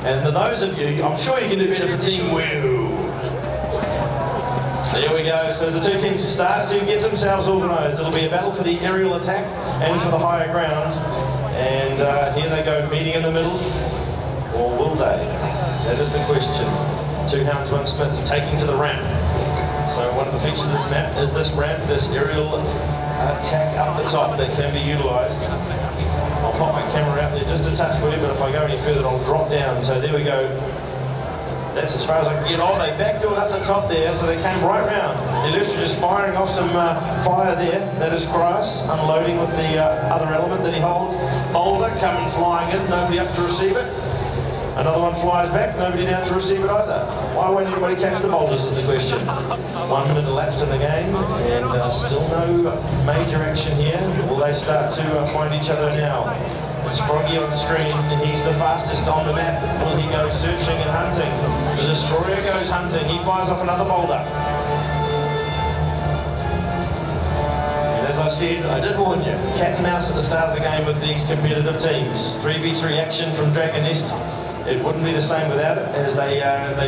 And for those of you, I'm sure you can do better for Team Woo. There we go. So the two teams start to get themselves organised. It'll be a battle for the aerial attack and for the higher ground. And here they go, meeting in the middle. Or will they? That is the question. 2 hounds, 1 Smith taking to the ramp. So one of the features of this map is this ramp, this aerial attack up the top that can be utilised. I'll pop my camera out there just a touch for you, but if I go any further I'll drop down. So there we go. That's as far as I can get on. They backdoored up the top there, so they came right round. The Illustra just firing off some fire there. That is Grice, unloading with the other element that he holds. Boulder coming flying in, nobody up to receive it. Another one flies back, nobody down to receive it either. Why won't anybody catch the boulders is the question. 1 minute elapsed in the game, and still no major action here. Will they start to find each other now? It's Froggy on screen, he's the fastest on the map. Will he go searching and hunting? The Destroyer goes hunting, he fires off another boulder. And as I said, I did warn you, cat and mouse at the start of the game with these competitive teams. 3v3 action from Dragon Nest. It wouldn't be the same without it, as they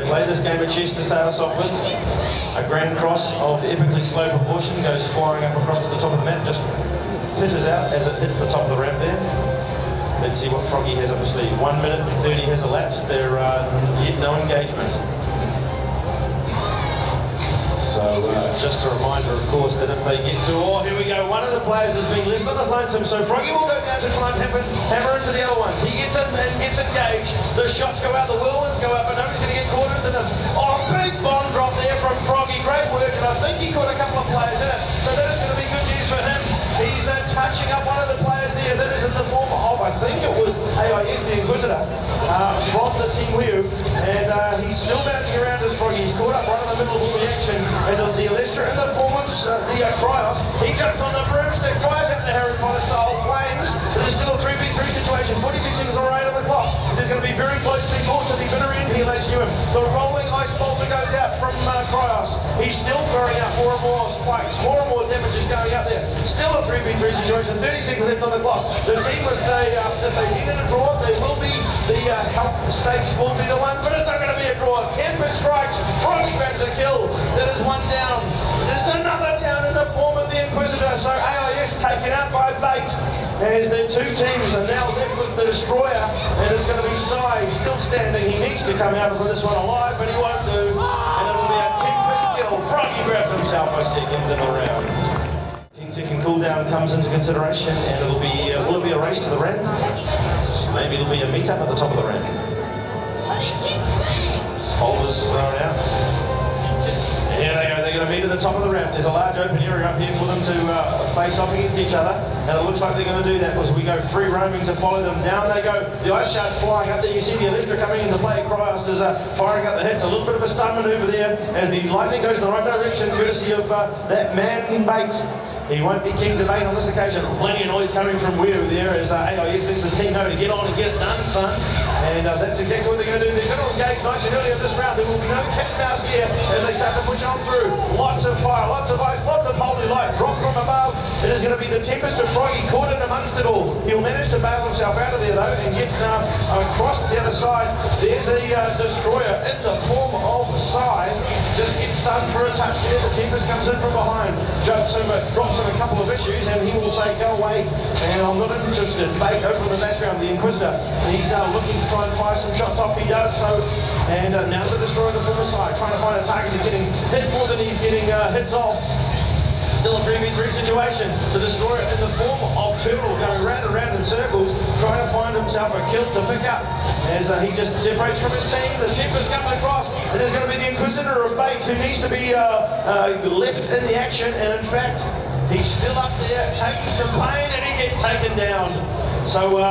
play this game of chess to start us off with. A grand cross of epically slow proportion goes flying up across to the top of the map, just pitters out as it hits the top of the ramp there. Let's see what Froggy has up his sleeve. 1 minute 30 has elapsed, there yet no engagement. So just a reminder, of course, that if they get to, oh, here we go, one of the players has been left on his lonesome, so Froggy will go down to try and hammer into the other ones. He gets in and gets engaged. The shots go out, the whirlwinds go up, but nobody's going to get caught into them. Oh, big bomb drop there from Froggy. Great work, and I think he caught a couple of players in it. So that is going to be good news for him. He's touching up one of the players there. That is in the form of, I think it was AIS, the Inquisitor, from the Team Weu. And he's still bouncing around as Froggy. He's caught up right in the middle of all the action. As the Illustra in the form of the Cryos, he jumps on the broomstick, fires out the Harry Potter style flames. It is still a 3v3 situation. 42 seconds already on the clock. It is going to be very closely fought to the bitter end here, ladies and gentlemen. The rolling ice boulder goes out from Cryos. He's still throwing out more and more spikes. More and more damage is going out there. Still a 3v3 situation. 30 seconds left on the clock. The team with if they get in a draw, they will be the health stakes will be the one, but it's not going to be a draw. Tempest strikes. Froggy grabs a kill. That is one down. There's another down in the form of the Inquisitor. So AIS taken out by Bait. As the two teams are now left with the Destroyer, and it's going to be Sai still standing. He needs to come out of this one alive, but he won't do. And it'll be a Tempest kill. Froggy grabs himself a second in the round. 10-second cooldown comes into consideration, and it'll be will it be a race to the ramp? Maybe it'll be a meet-up at the top of the ramp. Boulders thrown out. And here they go, they're going to meet at the top of the ramp. There's a large open area up here for them to face off against each other. And it looks like they're going to do that as we go free roaming to follow them. Down they go, the ice sharks flying up there. You see the Illustra coming into play. Cryos is firing up the hits. A little bit of a stun maneuver there as the lightning goes in the right direction, courtesy of that man Bait. He won't be keen to Bait on this occasion. Plenty of noise coming from Weu there as AIS thinks his team know to get on and get it done, son. And that's exactly what they're going to do. They're going to engage nice and early in this round. There will be no cat and mouse here as they start to push on through. Lots of fire, lots of ice, lots of holy light drop from above. It is going to be the Tempest of Froggy caught in amongst it all. He'll manage to bail himself out of there though and get across to the other side. There's a Destroyer in the form of Sai. Just gets stunned for a touch there. The Tempest comes in from behind. Drops him a couple of issues and he will say, go away, and I'm not interested. Bait over in the background, the Inquisitor. He's looking to try and fire some shots off. He does so. And now the Destroyer on the former side, trying to find a target. He's getting hit more than he's getting hits off. Still a 3v3 situation. The Destroyer in the form of Turtle going round and round in circles, trying to find himself a kill to pick up. As he just separates from his team, the Tempest coming across. It is going to be the Inquisitor of Bait who needs to be left in the action. And in fact, he's still up there taking some pain and he gets taken down. So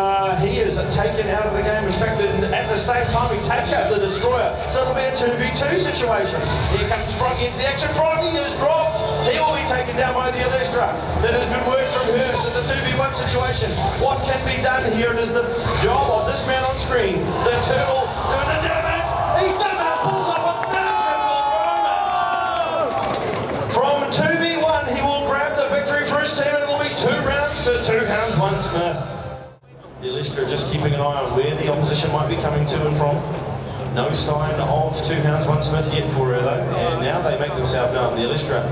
he is taken out of the game. In fact, at the same time, he takes out the Destroyer. So it'll be a 2v2 situation. Here comes Froggy into the action. Froggy is dropped. He will be taken down by the Illustra. That is good work from her. So the 2v1 situation. What can be done here? It is the job of this man on screen. The Turtle doing the damage. He's done that. Pulls off a triple. From 2v1, he will grab the victory for his team. And it'll be 2 rounds to 2 hounds, 1 Smith. The Illustra just keeping an eye on where the opposition might be coming to and from. No sign of 2 hounds, 1 Smith yet for her though, and now they make themselves known. The Illustra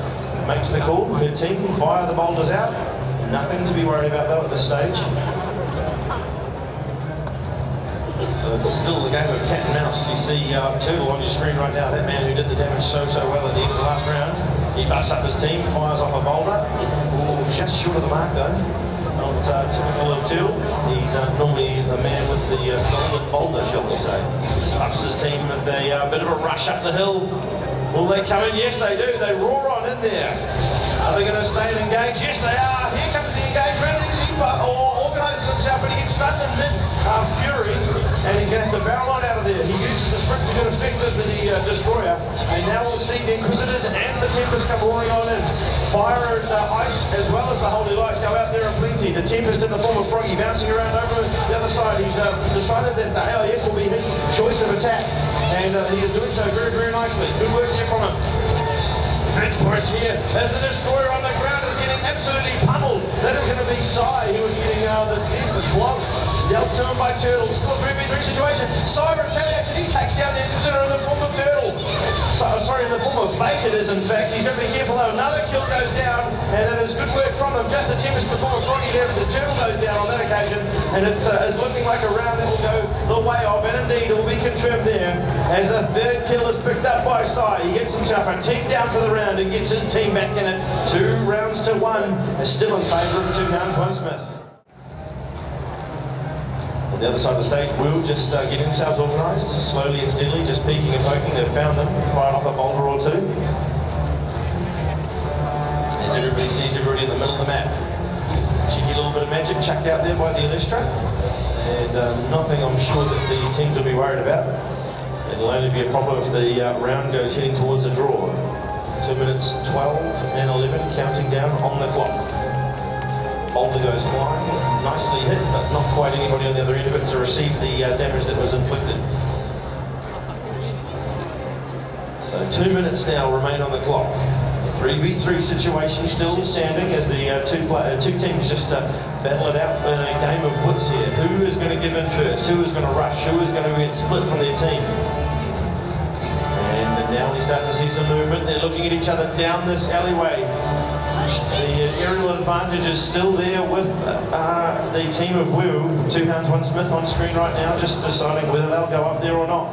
makes the call, her team fire the boulders out. Nothing to be worried about though at this stage. So it's still the game of cat and mouse. You see Turtle on your screen right now, that man who did the damage so well at the end of the last round. He buffs up his team, fires off a boulder. Ooh, just short of the mark though. Not typical of Turtle. He's normally the man with the golden boulder, shall we say. Buffs his team with a bit of a rush up the hill. Will they come in? Yes, they do. They roar on in there. Are they going to stay and engage? Yes, they are. Here comes the engagement. He organises himself, but he gets stunned in mid-fury, and he's going to have to barrel on out of there. He uses the sprint to good effect as the destroyer, and now we'll see the Inquisitors and the Tempest come roaring on in. Fire and ice, as well as the Holy Lights, go out there in plenty. The Tempest in the form of Froggy bouncing around over the other side. He's decided that the AIS will be his choice of attack, and he is doing so very, very nicely. Good work there from him. Big push here as the destroyer on the ground is getting absolutely pummeled. That is going to be Sai. He was getting the blow dealt to him by Turtle. Still a 3v3 situation. Sai retaliates and he takes down the Inquisitor in the form of Turtle. Sorry, in the form of Bait it is, in fact. He's going to be careful though. Another kill goes down, and that is good work from him. Just the Tempest in the form of Froggy left. The Turtle goes down on that occasion, and it is looking like a round that will go the way of, and indeed it will be confirmed there as a third kill is picked up by Sai. He gets himself a team down for the round and gets his team back in it. 2 rounds to 1. Is still in favour of 2 hounds, 1 Smith. On the other side of the stage, Will just getting themselves organised, slowly and steadily, just peeking and poking. They've found them, fired off a boulder or two. As everybody sees everybody in the middle of the map. Cheeky little bit of magic chucked out there by the Illustra. And nothing I'm sure that the teams will be worried about. It'll only be a problem if the round goes heading towards a draw. 2 minutes 12 and 11 counting down on the clock. Boulder goes flying, nicely hit, but not quite anybody on the other end of it to receive the damage that was inflicted. So 2 minutes now remain on the clock. 3v3 situation still standing as the two teams just battle it out in a game of wits here. Who is going to give in first? Who is going to rush? Who is going to get split from their team? And now we start to see some movement. They're looking at each other down this alleyway. The aerial advantage is still there with the team of Wu. 2 hounds, 1 Smith on screen right now, just deciding whether they'll go up there or not.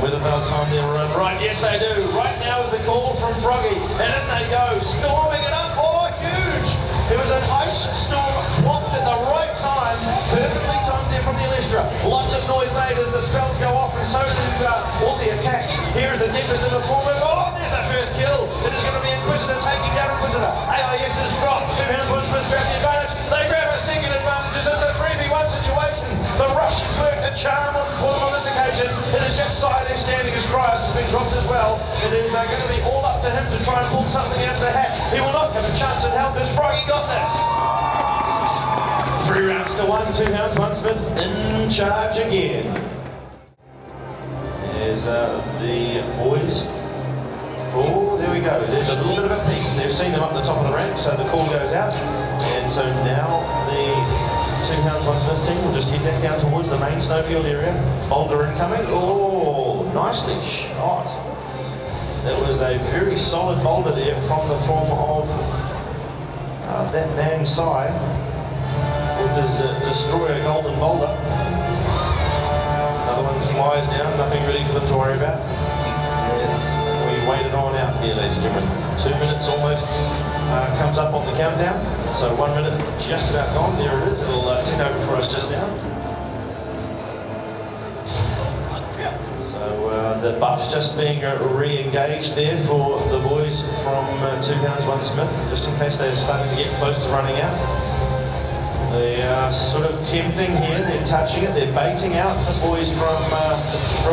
Whether they'll time their run. Right, yes they do. Right now is the call from Froggy. And in they go, storming it up. Oh, huge! There was an ice storm plopped at the right time. Perfectly timed there from the Illustra. Lots of noise made as the spells go off, and so do all the attacks. Here is the Tempest in the form of, oh, there's the first kill. It is going to be Inquisitor taking down Inquisitor. AIS is dropped. 2 hounds, 1 Smith grab the advantage. They grab a second advantage. It's a 3v1 situation. The rush has worked a charm on this occasion. It is just Sai there standing as Cryos has been dropped as well. It is going to be all up to him to try and pull something out of the hat. He will not have a chance at help as Froggy got this. 3 rounds to 1, 2 hounds, 1 Smith in charge again. There's the boys. Oh, there we go. There's a little bit of a peak. They've seen them up the top of the ramp, so the call goes out. And so now the 2 hounds, 1 Smith team will just head back down towards the main snowfield area. Boulder incoming. Oh, nicely shot. That was a very solid boulder there from the form of that man Sai with his destroyer golden boulder. Another one flies down, nothing really for them to worry about. As we waited on out here, ladies and gentlemen. 2 minutes almost comes up on the countdown. So 1 minute just about gone. There it is. It'll tick over for us just now. So the buff's just being re-engaged there for the boys from 2 hounds, 1 Smith, just in case they're starting to get close to running out. They are sort of tempting here, they're touching it, they're baiting out the boys from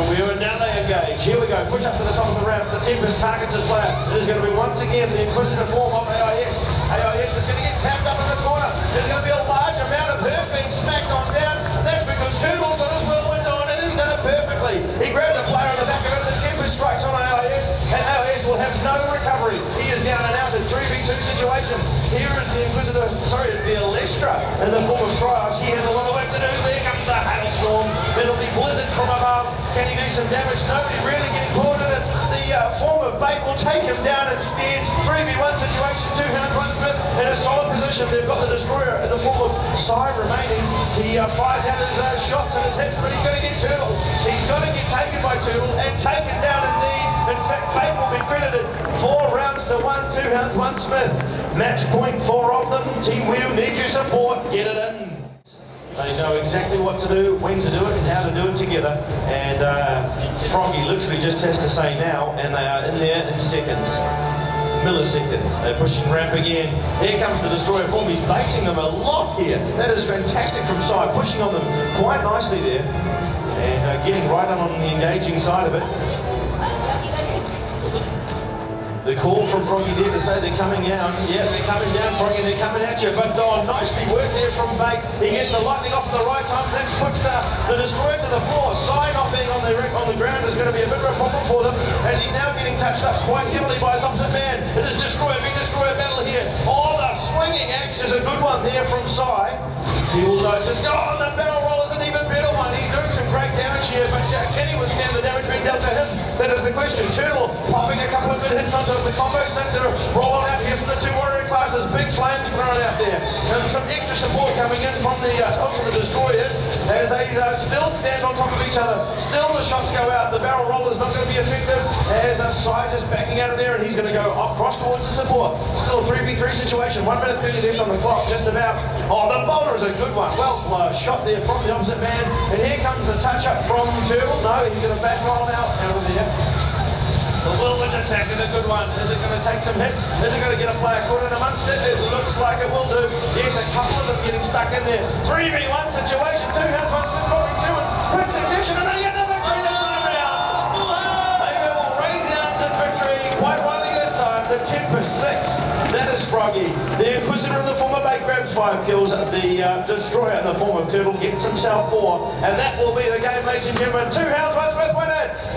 Wheel, and now they engage. Here we go, push up to the top of the ramp, the Tempest targets his player. It is going to be once again the Inquisitor form of AIS. AIS is going to get tapped up in the corner. There's going to be a large amount of hurt being smacked on down. That's because Toodle's got his whirlwind on and he's done it perfectly. He grabbed a player on the back of it, the Tempest strikes on AIS, and AIS will have no recovery. He is down and out in 3v2 situation. Here is the Inquisitor, sorry, it's the Illustra in the form of Cryos. He has a lot of work to do. Can he do some damage? Nobody really getting caught in it. The form of bait will take him down instead. 3v1 situation, 2 hounds, 1 Smith in a solid position. They've got the destroyer in the form of Side remaining. He fires out his shots and his hits, but he's going to get Turtle. He's going to get taken by Turtle and taken down indeed. In fact, bait will be credited. 4 rounds to 1, 2 hounds, 1 Smith. Match point 4 of them. Team Wheel needs your support. Get it in. They know exactly what to do, when to do it, and how to do it together. And Froggy literally just has to say now, and they are in there in seconds. Milliseconds. They're pushing ramp again. Here comes the destroyer form. He's baiting them a lot here. That is fantastic from Side, pushing on them quite nicely there. And getting right on the engaging side of it. The call from Froggy there to say they're coming down. Yeah, they're coming down, Froggy, they're coming at you. But nicely worked there from Bait. He gets the lightning off at the right time. That's put the destroyer to the floor. Side not being on the ground is going to be a bit of a problem for them, as he's now getting touched up quite heavily by his opposite man. It is destroyer, big destroyer battle here. Oh, the swinging axe is a good one there from Side. He will just go, oh, the barrel roll is an even better one. He's doing some great damage here, but can he withstand the damage being dealt to him? That is the question. Turtle popping a couple of good hits onto the combo stuff that are rolling out here from the 2 warrior classes. Big flames thrown out there. And some extra support coming in from the destroyers as they still stand on top of each other. Still the shots go out. The barrel roll is not going to be effective as Side is backing out of there, and he's going to go across towards the support. Still a 3v3 situation. 1 minute 30 left on the clock, just about. Oh, the boulder is a good one. Well shot there from the opposite man. And here comes the touch-up from Turtle. No, he's going to back roll out of there. The whirlwind attack is a good one. Is it going to take some hits? Is it going to get a player caught in amongst it? It looks like it will do. Yes, a couple of them getting stuck in there. 3v1 situation. 2 hounds, 1 Smith, dropping 2 in quick succession, and they get the victory this time round. They will raise the arms in victory quite rightly this time. The temper 6. That is Froggy. The Inquisitor in the form of Bait grabs 5 kills. The Destroyer in the form of Turtle gets himself 4. And that will be the game, ladies and gentlemen. 2 hounds, 1 Smith, 1 hits.